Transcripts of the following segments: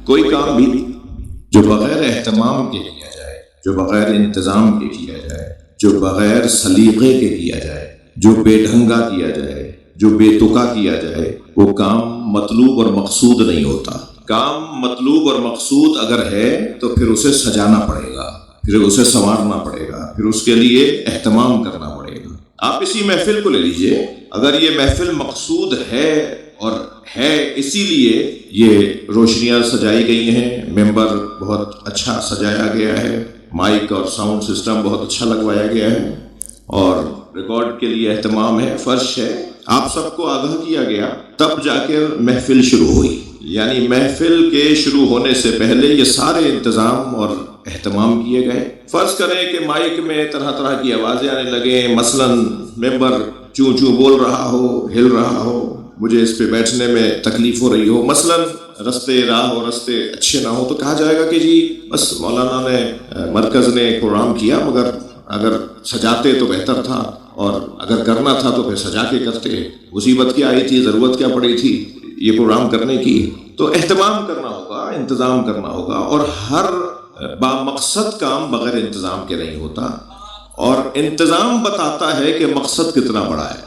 کوئی کام بھی جو بغیر اہتمام کے کیا جائے، جو بغیر انتظام کے کیا جائے، جو بغیر سلیقے کے کیا جائے، جو بے ڈھنگا کیا جائے، جو بے تکا کیا جائے، وہ کام مطلوب اور مقصود نہیں ہوتا۔ کام مطلوب اور مقصود اگر ہے تو پھر اسے سجانا پڑے گا، پھر اسے سنوارنا پڑے گا، پھر اس کے لیے اہتمام کرنا پڑے گا۔ آپ اسی محفل کو لے لیجئے، اگر یہ محفل مقصود ہے اور ہے اسی لیے یہ روشنیاں سجائی گئی ہیں، ممبر بہت اچھا سجایا گیا ہے، مائک اور ساؤنڈ سسٹم بہت اچھا لگوایا گیا ہے، اور ریکارڈ کے لیے اہتمام ہے، فرش ہے، آپ سب کو آگاہ کیا گیا، تب جا کے محفل شروع ہوئی۔ یعنی محفل کے شروع ہونے سے پہلے یہ سارے انتظام اور اہتمام کیے گئے۔ فرض کریں کہ مائک میں طرح طرح کی آوازیں آنے لگیں، مثلا ممبر چوں چوں بول رہا ہو، ہل رہا ہو، مجھے اس پہ بیٹھنے میں تکلیف ہو رہی ہو، مثلا رستے راہ اور رستے اچھے نہ ہو، تو کہا جائے گا کہ جی بس مولانا نے مرکز نے پروگرام کیا، مگر اگر سجاتے تو بہتر تھا، اور اگر کرنا تھا تو پھر سجا کے کرتے، مصیبت کیا آئی تھی، ضرورت کیا پڑی تھی یہ پروگرام کرنے کی۔ تو اہتمام کرنا ہوگا، انتظام کرنا ہوگا، اور ہر بامقصد کام بغیر انتظام کے نہیں ہوتا، اور انتظام بتاتا ہے کہ مقصد کتنا بڑا ہے،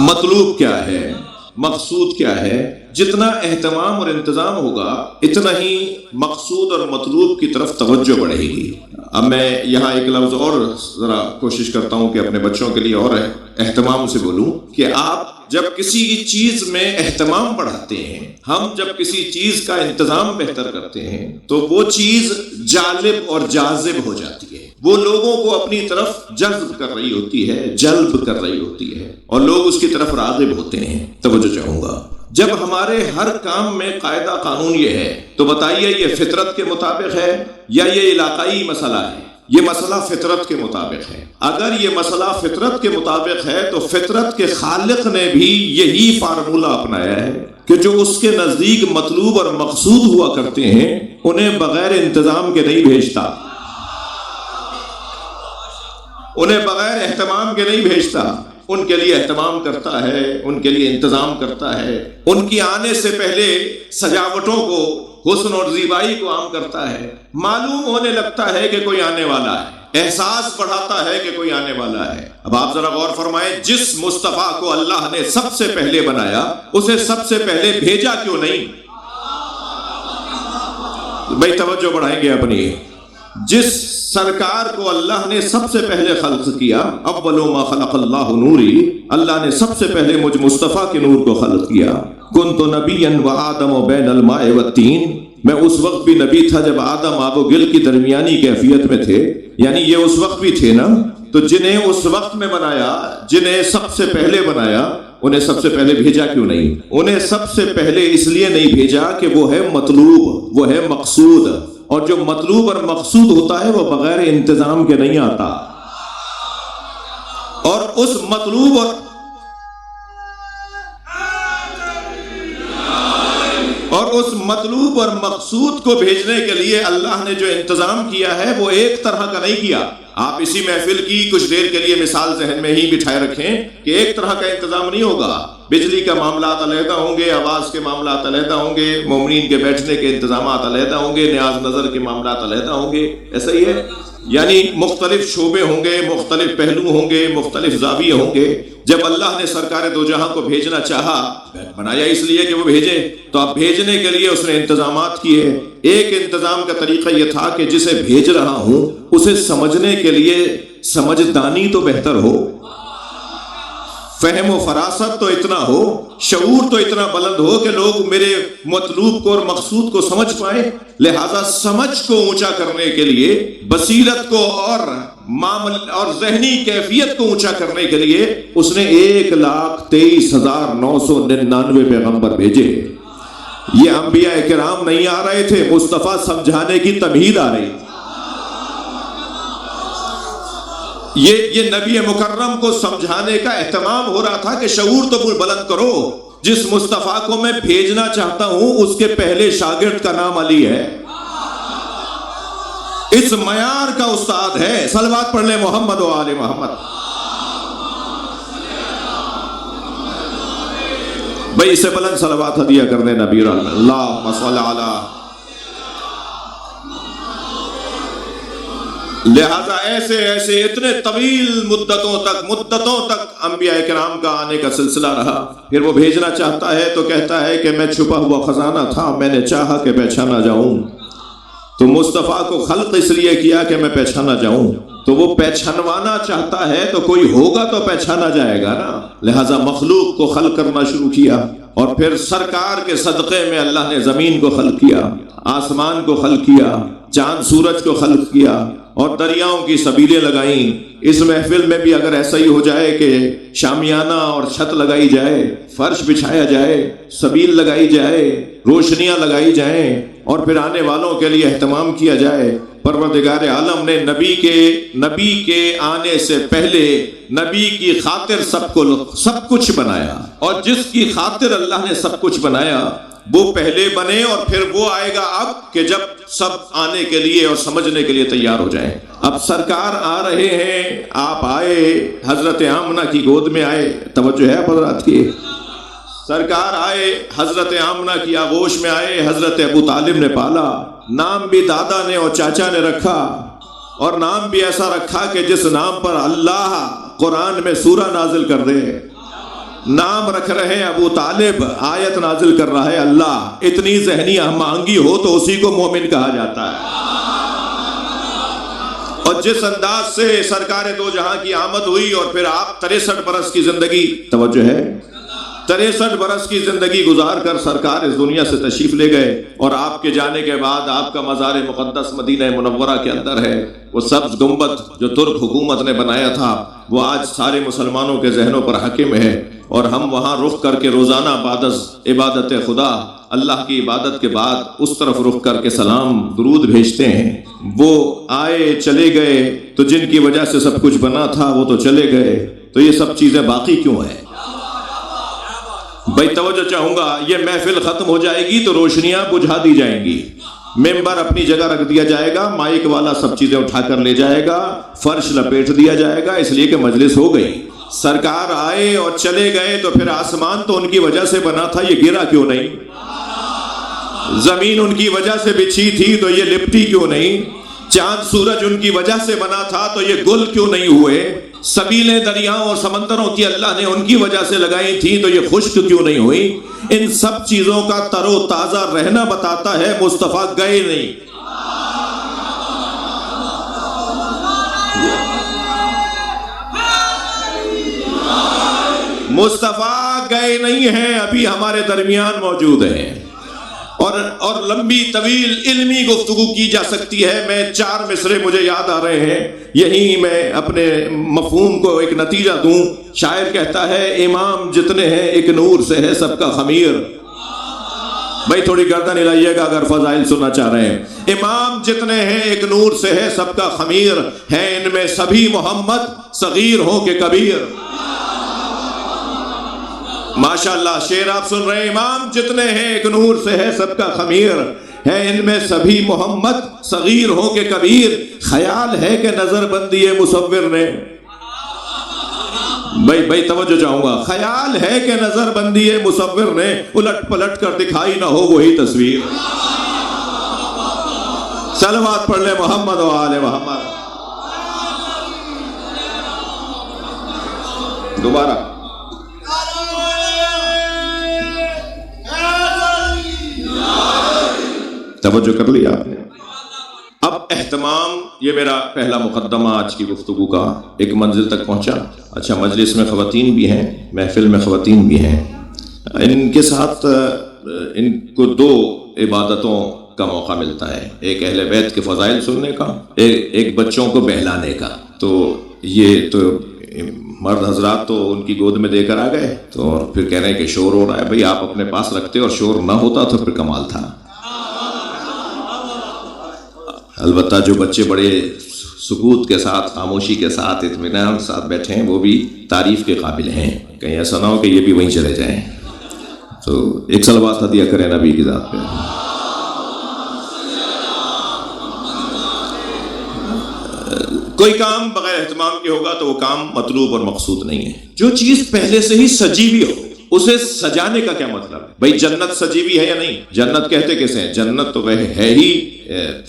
مطلوب کیا ہے، مقصود کیا ہے۔ جتنا اہتمام اور انتظام ہوگا اتنا ہی مقصود اور مطلوب کی طرف توجہ بڑھے گی۔ اب میں یہاں ایک لفظ اور ذرا کوشش کرتا ہوں کہ اپنے بچوں کے لیے اور اہتمام سے بولوں، کہ آپ جب کسی چیز میں اہتمام بڑھاتے ہیں، ہم جب کسی چیز کا انتظام بہتر کرتے ہیں، تو وہ چیز جالب اور جاذب ہو جاتی ہے، وہ لوگوں کو اپنی طرف جذب کر رہی ہوتی ہے، جلب کر رہی ہوتی ہے، اور لوگ اس کی طرف راغب ہوتے ہیں۔ توجہ چاہوں گا، جب ہمارے ہر کام میں قاعدہ قانون یہ ہے، تو بتائیے یہ فطرت کے مطابق ہے یا یہ علاقائی مسئلہ ہے؟ یہ مسئلہ فطرت کے مطابق ہے۔ اگر یہ مسئلہ فطرت کے مطابق ہے تو فطرت کے خالق نے بھی یہی فارمولہ اپنایا ہے کہ جو اس کے نزدیک مطلوب اور مقصود ہوا کرتے ہیں انہیں بغیر انتظام کے نہیں بھیجتا، انہیں بغیر اہتمام کے نہیں بھیجتا، ان کے لیے اہتمام کرتا ہے، ان کے لیے انتظام کرتا ہے، ان کی آنے سے پہلے سجاوٹوں کو، حسن اور زیبائی کو عام کرتا ہے، معلوم ہونے لگتا ہے کہ کوئی آنے والا ہے، احساس بڑھاتا ہے کہ کوئی آنے والا ہے۔ اب آپ ذرا غور فرمائیں، جس مصطفیٰ کو اللہ نے سب سے پہلے بنایا اسے سب سے پہلے بھیجا کیوں نہیں؟ بھائی توجہ بڑھائیں گے اپنی، جس سرکار کو اللہ نے سب سے پہلے خلق کیا، اول ما خلق اللہ نوری، اللہ نے سب سے پہلے مجھ مصطفیٰ کے نور کو خلق کیا۔ کنت نبیا وآدم بین الماء والطین، میں اس وقت بھی نبی تھا جب آدم آب و گل کی درمیانی کیفیت میں تھے، یعنی یہ اس وقت بھی تھے نا، تو جنہیں اس وقت میں بنایا، جنہیں سب سے پہلے بنایا، انہیں سب سے پہلے بھیجا کیوں نہیں؟ انہیں سب سے پہلے اس لیے نہیں بھیجا کہ وہ ہے مطلوب، وہ ہے مقصود، اور جو مطلوب اور مقصود ہوتا ہے وہ بغیر انتظام کے نہیں آتا، اور اس مطلوب اور مقصود کو بھیجنے کے لیے اللہ نے جو انتظام کیا ہے وہ ایک طرح کا نہیں کیا۔ آپ اسی محفل کی کچھ دیر کے لیے مثال ذہن میں ہی بٹھائے رکھیں کہ ایک طرح کا انتظام نہیں ہوگا، بجلی کا معاملات علیحدہ ہوں گے، آواز کے معاملات علیحدہ ہوں گے، مومنین کے بیٹھنے کے انتظامات علیحدہ ہوں گے، نیاز نظر کے معاملات علیحدہ ہوں گے، ایسا ہی ہے، یعنی مختلف شعبے ہوں گے، مختلف پہلو ہوں گے، مختلف زاویے ہوں گے۔ جب اللہ نے سرکار دو جہاں کو بھیجنا چاہا، بنایا اس لیے کہ وہ بھیجے، تو اب بھیجنے کے لیے اس نے انتظامات کیے۔ ایک انتظام کا طریقہ یہ تھا کہ جسے بھیج رہا ہوں اسے سمجھنے کے لیے سمجھدانی تو بہتر ہو، فہم و فراست تو اتنا ہو، شعور تو اتنا بلند ہو کہ لوگ میرے مطلوب کو اور مقصود کو سمجھ پائیں۔ لہذا سمجھ کو اونچا کرنے کے لیے، بصیرت کو اور ذہنی کیفیت کو اونچا کرنے کے لیے اس نے 1,23,999 پیغمبر بھیجے۔ یہ انبیاء کرام نہیں آ رہے تھے، مصطفیٰ سمجھانے کی تمہید آ رہی، یہ نبی مکرم کو سمجھانے کا اہتمام ہو رہا تھا کہ شعور تو بلند کرو، جس مصطفیٰ کو میں بھیجنا چاہتا ہوں اس کے پہلے شاگرد کا نام علی ہے، اس معیار کا استاد ہے۔ صلوات پڑھ لیں محمد و آل محمد۔ بھائی اسے بلند صلوات ہدیہ کر دیں نبی رحمت اللہم صلی علی. لہذا ایسے ایسے اتنے طویل مدتوں تک انبیاء کرام کا آنے کا سلسلہ رہا. پھر وہ بھیجنا چاہتا ہے تو کہتا ہے کہ میں چھپا ہوا خزانہ تھا، میں نے چاہا کہ پہچانا جاؤں. تو مصطفیٰ کو خلق اس لیے کیا کہ میں پہچانا جاؤں. تو وہ پہچانوانا چاہتا ہے تو کوئی ہوگا تو پہچانا جائے گا نا. لہذا مخلوق کو خلق کرنا شروع کیا، اور پھر سرکار کے صدقے میں اللہ نے زمین کو خلق کیا، آسمان کو خلق کیا، چاند سورج کو خلق کیا، اور دریاؤں کی سبیلیں لگائیں. اس محفل میں بھی اگر ایسا ہی ہو جائے کہ شامیانہ اور چھت لگائی جائے، فرش بچھایا جائے، سبیل لگائی جائے، روشنیاں لگائی جائیں، اور پھر آنے والوں کے لیے اہتمام کیا جائے. پروردگار عالم نے نبی کے آنے سے پہلے نبی کی خاطر سب کچھ بنایا، اور جس کی خاطر اللہ نے سب کچھ بنایا وہ پہلے بنے، اور پھر وہ آئے گا اب کہ جب سب آنے کے لیے اور سمجھنے کے لیے تیار ہو جائیں. اب سرکار آ رہے ہیں، آپ آئے، حضرت آمنہ کی گود میں آئے. توجہ ہے حضرات کی؟ سرکار آئے، حضرت آمنہ کی آغوش میں آئے. حضرت ابو طالب نے پالا، نام بھی دادا نے اور چاچا نے رکھا، اور نام بھی ایسا رکھا کہ جس نام پر اللہ قرآن میں سورہ نازل کر دے. نام رکھ رہے ہیں ابو طالب، آیت نازل کر رہا ہے اللہ. اتنی ذہنی ہم آہنگی ہو تو اسی کو مومن کہا جاتا ہے. اور جس انداز سے سرکار دو جہاں کی آمد ہوئی، اور پھر آپ 63 برس کی زندگی، توجہ ہے، 63 برس کی زندگی گزار کر سرکار اس دنیا سے تشریف لے گئے. اور آپ کے جانے کے بعد آپ کا مزار مقدس مدینہ منورہ کے اندر ہے. وہ سبز گنبد جو ترک حکومت نے بنایا تھا وہ آج سارے مسلمانوں کے ذہنوں پر حاکم ہے، اور ہم وہاں رخ کر کے روزانہ بعد از عبادت خدا، اللہ کی عبادت کے بعد اس طرف رخ کر کے سلام درود بھیجتے ہیں. وہ آئے چلے گئے، تو جن کی وجہ سے سب کچھ بنا تھا وہ تو چلے گئے، تو یہ سب چیزیں باقی کیوں ہیں؟ بھائی توجہ چاہوں گا، یہ محفل ختم ہو جائے گی تو روشنیاں بجھا دی جائیں گی، ممبر اپنی جگہ رکھ دیا جائے گا، مائک والا سب چیزیں اٹھا کر لے جائے گا، فرش لپیٹ دیا جائے گا، اس لیے کہ مجلس ہو گئی. سرکار آئے اور چلے گئے تو پھر آسمان تو ان کی وجہ سے بنا تھا، یہ گرا کیوں نہیں؟ زمین ان کی وجہ سے بچھی تھی تو یہ لپٹی کیوں نہیں؟ چاند سورج ان کی وجہ سے بنا تھا تو یہ گل کیوں نہیں ہوئے؟ سبیلیں دریاؤں اور سمندروں کی اللہ نے ان کی وجہ سے لگائی تھی تو یہ خشک کیوں نہیں ہوئی؟ ان سب چیزوں کا تر و تازہ رہنا بتاتا ہے مصطفیٰ گئے نہیں. مصطفیٰ گئے نہیں ہیں، ابھی ہمارے درمیان موجود ہیں. اور لمبی طویل علمی گفتگو کی جا سکتی ہے. میں 4 مصرے مجھے یاد آ رہے ہیں، یہی میں اپنے مفہوم کو ایک نتیجہ دوں. شاعر کہتا ہے امام جتنے ہیں ایک نور سے ہے سب کا خمیر. بھائی تھوڑی گردن ہلائیے گا اگر فضائل سننا چاہ رہے ہیں. امام جتنے ہیں ایک نور سے ہے سب کا خمیر، ہیں ان میں سبھی محمد صغیر ہو کہ کبیر. ماشاءاللہ شعر آپ سن رہے ہیں. امام جتنے ہیں ایک نور سے ہے سب کا خمیر، ہے ان میں سبھی محمد صغیر ہو کہ کبیر. خیال ہے کہ نظر بندی مصور نے، بھائی توجہ چاہوں گا، خیال ہے کہ نظر بندی مصور نے الٹ پلٹ کر دکھائی نہ ہو وہی تصویر. صلوات پڑھ لیں محمد و آل محمد. دوبارہ توجہ کر لیا آپ نے. اب اہتمام، یہ میرا پہلا مقدمہ آج کی گفتگو کا، ایک منزل تک پہنچا. اچھا مجلس میں خواتین بھی ہیں، محفل میں خواتین بھی ہیں. ان کے ساتھ ان کو 2 عبادتوں کا موقع ملتا ہے، ایک اہل بیت کے فضائل سننے کا، ایک بچوں کو بہلانے کا. تو یہ تو مرد حضرات تو ان کی گود میں دے کر آ گئے، تو اور پھر کہہ رہے ہیں کہ شور ہو رہا ہے. بھئی آپ اپنے پاس رکھتے اور شور نہ ہوتا تو پھر کمال تھا. البتہ جو بچے بڑے سکوت کے ساتھ، خاموشی کے ساتھ، اطمینان کے ساتھ بیٹھے ہیں وہ بھی تعریف کے قابل ہیں. کہیں ایسا نہ ہو کہ یہ بھی وہیں چلے جائیں. تو ایک صلوات ہدیہ کریں نبی کی ذات پہ. کوئی کام بغیر اہتمام کے ہوگا تو وہ کام مطلوب اور مقصود نہیں ہے. جو چیز پہلے سے ہی سجی ہوئی ہو اسے سجانے کا کیا مطلب ہے؟ بھئی جنت سجی ہوئی ہے یا نہیں؟ جنت کہتے کیسے ہیں؟ جنت تو ہے ہی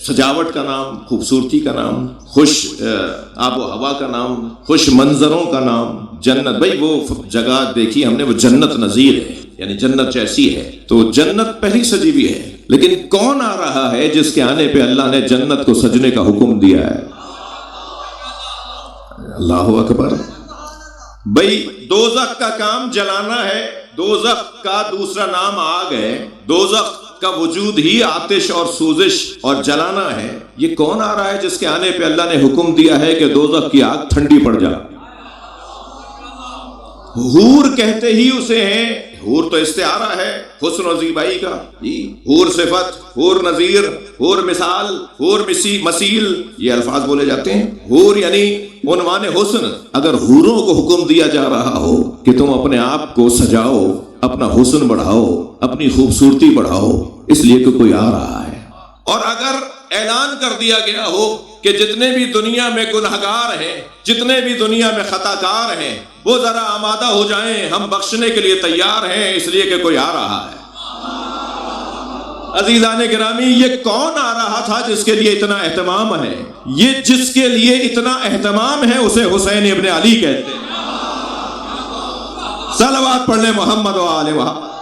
سجاوٹ کا نام، خوبصورتی کا نام، خوش آب و ہوا کا نام، خوش منظروں کا نام جنت۔ بھئی وہ جگہ دیکھی ہم نے، وہ جنت نظیر ہے، یعنی جنت جیسی ہے۔ تو جنت پہلی سجی ہوئی ہے، لیکن کون آ رہا ہے جس کے آنے پہ اللہ نے جنت کو سجنے کا حکم دیا ہے؟ اللہ اکبر۔ بھئی دوزخ کا کام جلانا ہے، دوزخ کا دوسرا نام آگ ہے، دوزخ کا وجود ہی آتش اور سوزش اور جلانا ہے۔ یہ کون آ رہا ہے جس کے آنے پہ اللہ نے حکم دیا ہے کہ دوزخ کی آگ ٹھنڈی پڑ جا؟ حور کہتے ہی اسے ہیں، حور تو استعارہ ہے حسن و زیبائی کا، حور صفت، حور نظیر، حور مثال، حور مثیل، یہ الفاظ بولے جاتے ہیں۔ حور یعنی عنوان حسن۔ اگر حوروں کو حکم دیا جا رہا ہو کہ تم اپنے آپ کو سجاؤ، اپنا حسن بڑھاؤ، اپنی خوبصورتی بڑھاؤ، اس لیے کہ کوئی آ رہا ہے، اور اگر اعلان کر دیا گیا ہو کہ جتنے بھی دنیا میں گنہگار ہیں، جتنے بھی دنیا میں خطا کار ہیں، وہ ذرا آمادہ ہو جائیں، ہم بخشنے کے لیے تیار ہیں، اس لیے کہ کوئی آ رہا ہے۔ عزیزان گرامی، یہ کون آ رہا تھا جس کے لیے اتنا اہتمام ہے؟ یہ جس کے لیے اتنا اہتمام ہے اسے حسین ابن علی کہتے ہیں۔ صلوات پڑھ لیں محمد و آل محمد۔